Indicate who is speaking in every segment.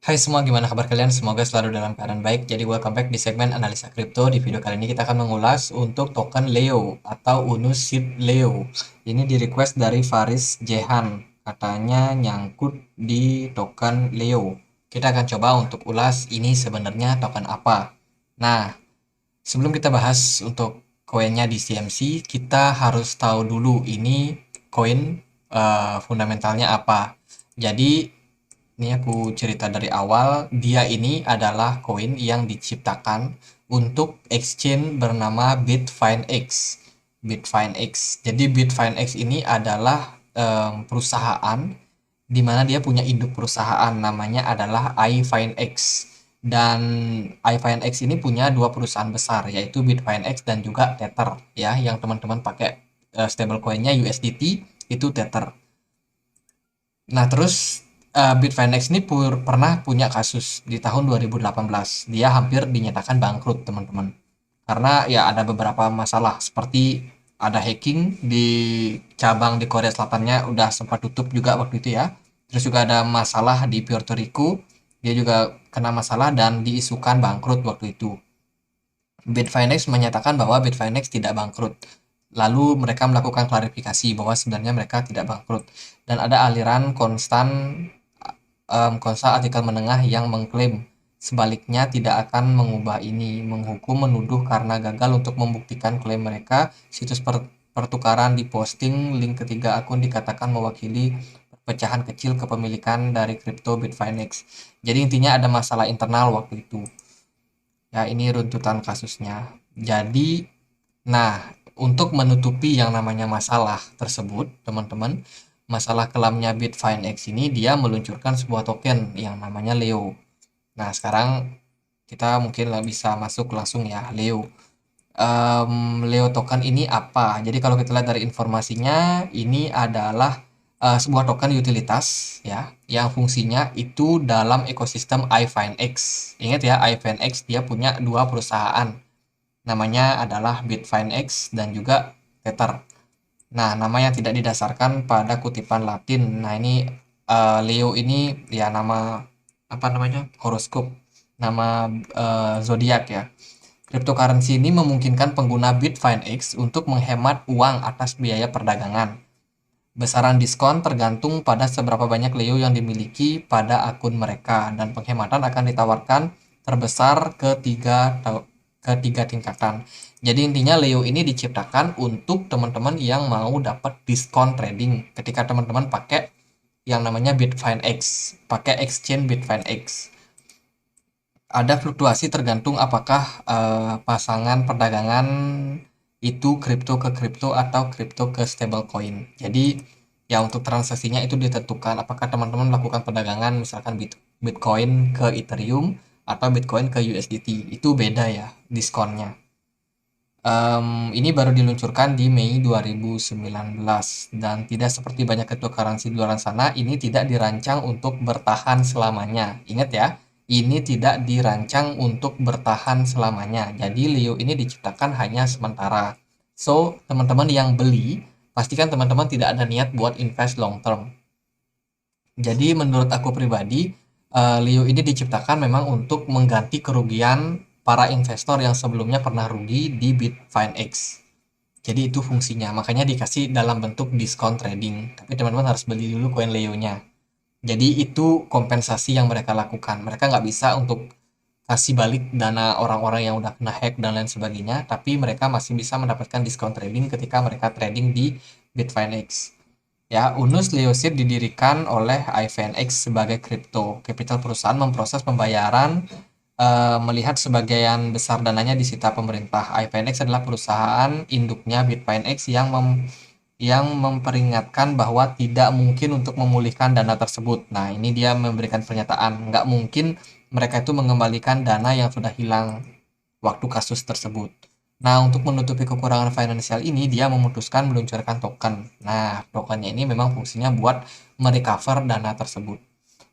Speaker 1: Hai semua, gimana kabar kalian? Semoga selalu dalam keadaan baik. Jadi welcome back di segmen analisa kripto. Di video kali ini kita akan mengulas untuk token Leo atau Unus Seed Leo. Ini di request dari Faris Jehan. Katanya nyangkut di token Leo. Kita akan coba untuk ulas ini sebenarnya token apa. Nah, sebelum kita bahas untuk koinnya di CMC, kita harus tahu dulu ini koin fundamentalnya apa. Jadi ini aku cerita dari awal, dia ini adalah koin yang diciptakan untuk exchange bernama Bitfinex. Bitfinex. Jadi Bitfinex ini adalah perusahaan di mana dia punya induk perusahaan namanya adalah iFinex. Dan iFinex ini punya dua perusahaan besar yaitu Bitfinex dan juga Tether ya, yang teman-teman pakai stablecoinnya USDT itu Tether. Nah, terus Bitfinex ini pernah punya kasus di tahun 2018. Dia hampir dinyatakan bangkrut, teman-teman. Karena ya ada beberapa masalah seperti ada hacking di cabang di Korea Selatannya udah sempat tutup juga waktu itu ya. Terus juga ada masalah di Puerto Rico, dia juga kena masalah dan diisukan bangkrut waktu itu. Bitfinex menyatakan bahwa Bitfinex tidak bangkrut. Lalu mereka melakukan klarifikasi bahwa sebenarnya mereka tidak bangkrut. Dan ada aliran konstan artikel menengah yang mengklaim sebaliknya tidak akan mengubah ini, menghukum, menuduh karena gagal untuk membuktikan klaim mereka. Situs pertukaran diposting, link ketiga akun dikatakan mewakili perpecahan kecil kepemilikan dari kripto Bitfinex. Jadi intinya ada masalah internal waktu itu. Ya, ini runtutan kasusnya. Jadi, nah, untuk menutupi yang namanya masalah tersebut, teman-teman, masalah kelamnya Bitfinex ini dia meluncurkan sebuah token yang namanya Leo. Nah, sekarang kita mungkin bisa masuk langsung ya, Leo. Leo token ini apa? Jadi kalau kita lihat dari informasinya, ini adalah sebuah token utilitas ya, yang fungsinya itu dalam ekosistem iFinex. Ingat ya, iFinex dia punya dua perusahaan. Namanya adalah Bitfinex dan juga Tether. Nah, nama yang tidak didasarkan pada kutipan Latin. Nah, ini Leo ini ya nama apa namanya? Horoskop, nama zodiak ya. Cryptocurrency ini memungkinkan pengguna Bitfinex untuk menghemat uang atas biaya perdagangan. Besaran diskon tergantung pada seberapa banyak Leo yang dimiliki pada akun mereka, dan penghematan akan ditawarkan terbesar ke tiga tingkatan. Jadi intinya Leo ini diciptakan untuk teman-teman yang mau dapat diskon trading ketika teman-teman pakai yang namanya Bitfinex, pakai exchange Bitfinex. Ada fluktuasi tergantung apakah pasangan perdagangan itu kripto ke kripto atau kripto ke stablecoin. Jadi ya untuk transaksinya itu ditentukan apakah teman-teman melakukan perdagangan misalkan Bitcoin ke Ethereum atau Bitcoin ke USDT. Itu beda ya diskonnya. Ini baru diluncurkan di Mei 2019 dan tidak seperti banyak cryptocurrency di luar sana, ini tidak dirancang untuk bertahan selamanya. Ingat ya, ini tidak dirancang untuk bertahan selamanya. Jadi Leo ini diciptakan hanya sementara. So, teman-teman yang beli, pastikan teman-teman tidak ada niat buat invest long term. Jadi menurut aku pribadi, Leo ini diciptakan memang untuk mengganti kerugian para investor yang sebelumnya pernah rugi di Bitfinex. Jadi itu fungsinya, makanya dikasih dalam bentuk diskon trading. Tapi teman-teman harus beli dulu koin Leo-nya. Jadi itu kompensasi yang mereka lakukan. Mereka nggak bisa untuk kasih balik dana orang-orang yang udah kena hack dan lain sebagainya, tapi mereka masih bisa mendapatkan diskon trading ketika mereka trading di Bitfinex. Ya, Unus Leosid didirikan oleh iFinex sebagai kripto capital. Perusahaan memproses pembayaran, melihat sebagian besar dananya disita pemerintah. iFinex adalah perusahaan induknya Bitfinex yang memperingatkan bahwa tidak mungkin untuk memulihkan dana tersebut. Nah, ini dia memberikan pernyataan, nggak mungkin mereka itu mengembalikan dana yang sudah hilang waktu kasus tersebut. Nah, untuk menutupi kekurangan finansial ini, dia memutuskan meluncurkan token. Nah, tokennya ini memang fungsinya buat merecover dana tersebut.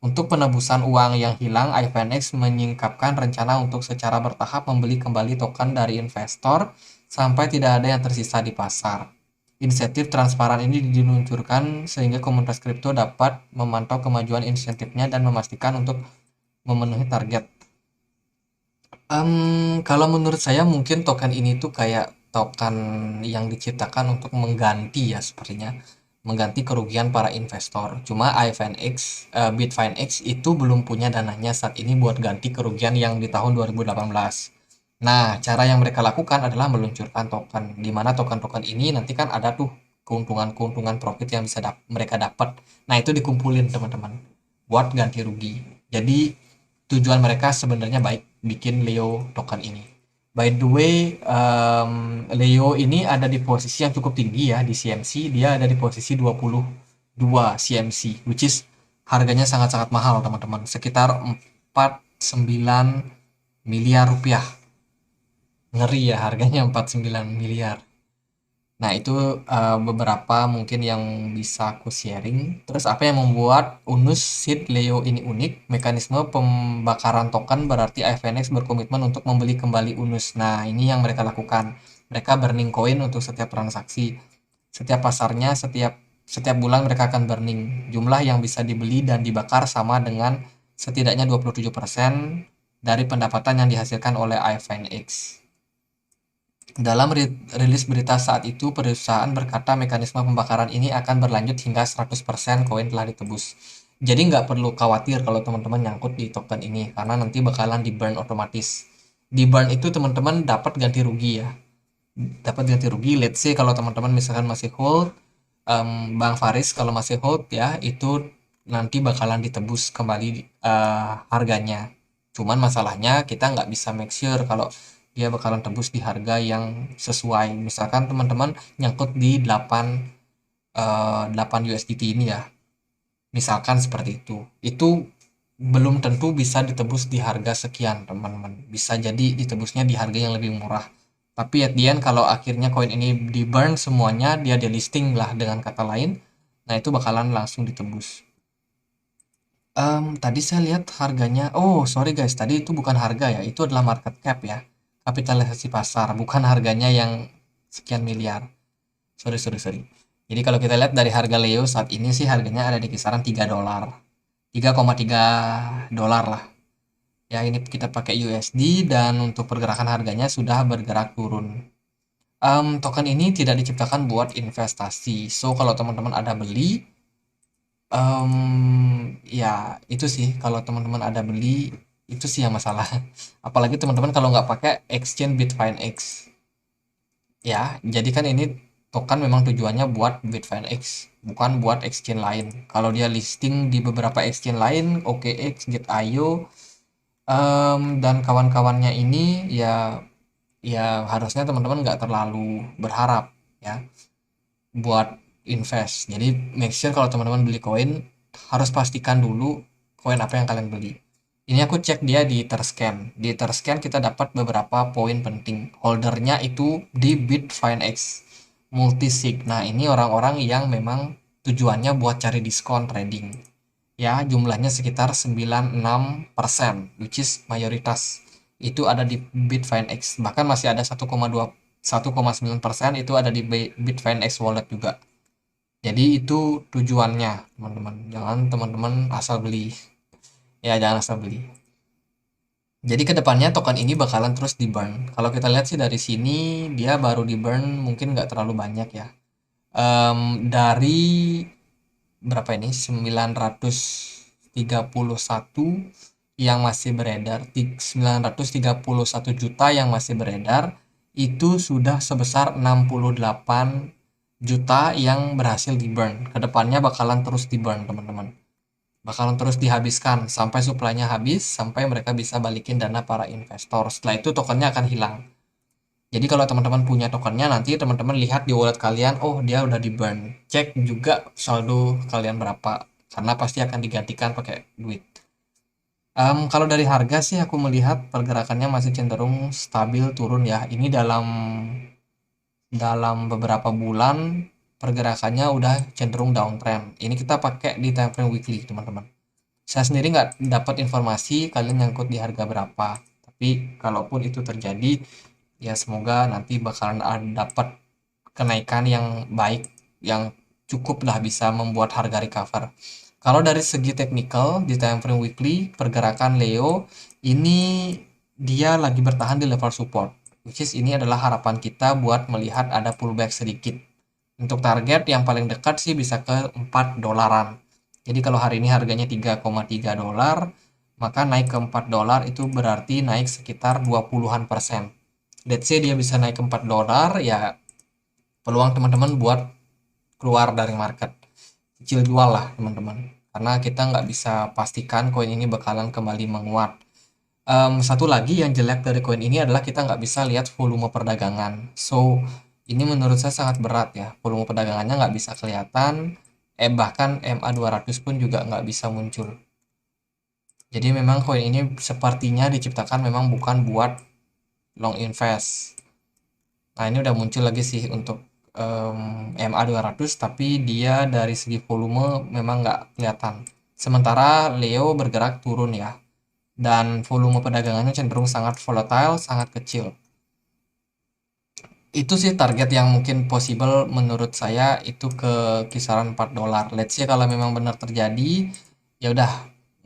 Speaker 1: Untuk penebusan uang yang hilang, iFinex menyingkapkan rencana untuk secara bertahap membeli kembali token dari investor sampai tidak ada yang tersisa di pasar. Insentif transparan ini diluncurkan sehingga komunitas kripto dapat memantau kemajuan insentifnya dan memastikan untuk memenuhi target. Kalau menurut saya mungkin token ini tuh kayak token yang diciptakan untuk mengganti ya sepertinya, mengganti kerugian para investor. Cuma IFNX, Bitfinex itu belum punya dananya saat ini buat ganti kerugian yang di tahun 2018. Nah, cara yang mereka lakukan adalah meluncurkan token, di mana token-token ini nanti kan ada tuh keuntungan-keuntungan profit yang bisa mereka dapat. Nah, itu dikumpulin teman-teman buat ganti rugi. Jadi tujuan mereka sebenarnya baik bikin Leo token ini. By the way, Leo ini ada di posisi yang cukup tinggi ya di CMC. Dia ada di posisi 22 CMC, which is harganya sangat-sangat mahal teman-teman. Sekitar 49 miliar rupiah. Ngeri ya harganya 49 miliar. Nah, itu beberapa mungkin yang bisa aku sharing. Terus apa yang membuat Unus Seed Leo ini unik? Mekanisme pembakaran token berarti IFNX berkomitmen untuk membeli kembali Unus. Nah, ini yang mereka lakukan. Mereka burning koin untuk setiap transaksi. Setiap pasarnya, setiap bulan mereka akan burning. Jumlah yang bisa dibeli dan dibakar sama dengan setidaknya 27% dari pendapatan yang dihasilkan oleh IFNX. Dalam rilis berita saat itu, perusahaan berkata mekanisme pembakaran ini akan berlanjut hingga 100% koin telah ditebus. Jadi nggak perlu khawatir kalau teman-teman nyangkut di token ini, karena nanti bakalan di burn otomatis. Di burn itu teman-teman dapat ganti rugi ya. Dapat ganti rugi, let's say kalau teman-teman misalkan masih hold, Bang Faris kalau masih hold ya, itu nanti bakalan ditebus kembali harganya. Cuman masalahnya kita nggak bisa make sure kalau dia bakalan tebus di harga yang sesuai. Misalkan teman-teman nyangkut di 8 USDT ini ya. Misalkan seperti itu. Itu belum tentu bisa ditebus di harga sekian, teman-teman. Bisa jadi ditebusnya di harga yang lebih murah. Tapi at the end kalau akhirnya koin ini di burn semuanya, dia delisting lah dengan kata lain. Nah, itu bakalan langsung ditebus. Tadi saya lihat harganya. Oh, sorry guys, tadi itu bukan harga ya, itu adalah market cap ya. Kapitalisasi pasar, bukan harganya yang sekian miliar. Sorry, sorry, sorry. Jadi kalau kita lihat dari harga Leo saat ini sih harganya ada di kisaran 3 dolar. 3,3 dolar lah. Ya, ini kita pakai USD dan untuk pergerakan harganya sudah bergerak turun. Token ini tidak diciptakan buat investasi. So, kalau teman-teman ada beli, ya itu sih kalau teman-teman ada beli itu sih yang masalah. Apalagi teman-teman kalau nggak pakai exchange Bitfinex. Ya, jadi kan ini token memang tujuannya buat Bitfinex, bukan buat exchange lain. Kalau dia listing di beberapa exchange lain, OKX, Get.io, dan kawan-kawannya ini ya ya harusnya teman-teman nggak terlalu berharap ya buat invest. Jadi make sure kalau teman-teman beli koin harus pastikan dulu koin apa yang kalian beli. Ini aku cek dia di Etherscan. Di Etherscan kita dapat beberapa poin penting. Holdernya itu di Bitfinex Multisig. Nah, ini orang-orang yang memang tujuannya buat cari diskon trading. Ya, jumlahnya sekitar 96%, which is mayoritas. Itu ada di Bitfinex. Bahkan masih ada 1,9% itu ada di Bitfinex Wallet juga. Jadi itu tujuannya, teman-teman. Jangan teman-teman asal beli. Ya, jangan asal beli. Jadi kedepannya token ini bakalan terus di burn. Kalau kita lihat sih dari sini dia baru di burn mungkin nggak terlalu banyak ya. Dari berapa ini? 931 yang masih beredar, 931 juta yang masih beredar itu sudah sebesar 68 juta yang berhasil di burn. Kedepannya bakalan terus di burn teman-teman. Bakalan terus dihabiskan sampai supply-nya habis, sampai mereka bisa balikin dana para investor. Setelah itu tokennya akan hilang. Jadi kalau teman-teman punya tokennya, nanti teman-teman lihat di wallet kalian, oh dia udah di burn. Cek juga saldo kalian berapa, karena pasti akan digantikan pakai duit. Kalau dari harga sih aku melihat pergerakannya masih cenderung stabil turun ya. Ini dalam beberapa bulan pergerakannya udah cenderung downtrend. Ini kita pakai di time frame weekly, teman-teman. Saya sendiri nggak dapat informasi kalian nyangkut di harga berapa. Tapi kalaupun itu terjadi, ya semoga nanti bakalan dapat kenaikan yang baik, yang cukup lah bisa membuat harga recover. Kalau dari segi technical di time frame weekly, pergerakan Leo ini dia lagi bertahan di level support, which is ini adalah harapan kita buat melihat ada pullback sedikit. Untuk target yang paling dekat sih bisa ke 4 dolaran. Jadi kalau hari ini harganya 3,3 dolar, maka naik ke 4 dolar itu berarti naik sekitar 20-an persen. Let's say dia bisa naik ke 4 dolar, ya peluang teman-teman buat keluar dari market. Kecil jual lah teman-teman. Karena kita nggak bisa pastikan koin ini bakalan kembali menguat. Satu lagi yang jelek dari koin ini adalah kita nggak bisa lihat volume perdagangan. So, ini menurut saya sangat berat ya. Volume perdagangannya nggak bisa kelihatan. Bahkan MA200 pun juga nggak bisa muncul. Jadi memang koin ini sepertinya diciptakan memang bukan buat long invest. Nah, ini udah muncul lagi sih untuk MA200, tapi dia dari segi volume memang nggak kelihatan. Sementara Leo bergerak turun ya, dan volume perdagangannya cenderung sangat volatile, sangat kecil. Itu sih target yang mungkin possible menurut saya itu ke kisaran 4 dolar. Let's say kalau memang benar terjadi, ya udah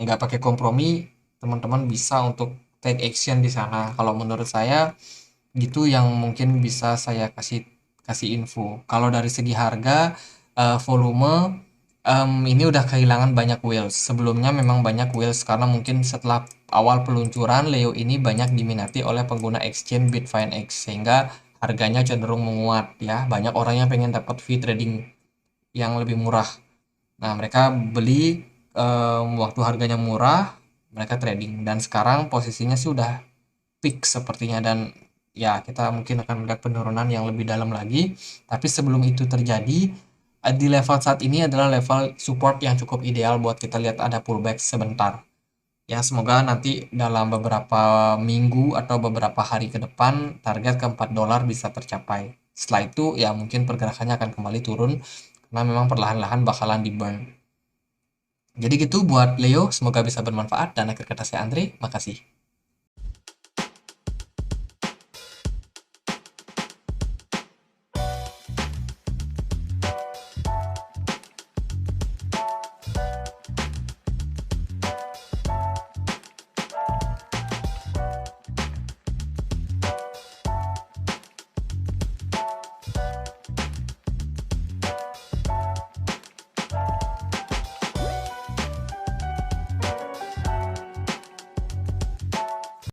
Speaker 1: nggak pakai kompromi, teman-teman bisa untuk take action di sana. Kalau menurut saya gitu yang mungkin bisa saya kasih kasih info. Kalau dari segi harga, volume, ini udah kehilangan banyak whales. Sebelumnya memang banyak whales karena mungkin setelah awal peluncuran Leo ini banyak diminati oleh pengguna exchange Bitfinex sehingga harganya cenderung menguat ya. Banyak orang yang pengen dapat fee trading yang lebih murah. Nah, mereka beli waktu harganya murah, mereka trading dan sekarang posisinya sih udah peak sepertinya dan ya kita mungkin akan melihat penurunan yang lebih dalam lagi. Tapi sebelum itu terjadi, di level saat ini adalah level support yang cukup ideal buat kita lihat ada pullback sebentar. Ya, semoga nanti dalam beberapa minggu atau beberapa hari ke depan target ke 4 dolar bisa tercapai. Setelah itu ya mungkin pergerakannya akan kembali turun karena memang perlahan-lahan bakalan di burn. Jadi gitu buat Leo, semoga bisa bermanfaat dan akhir kata saya Andre, makasih.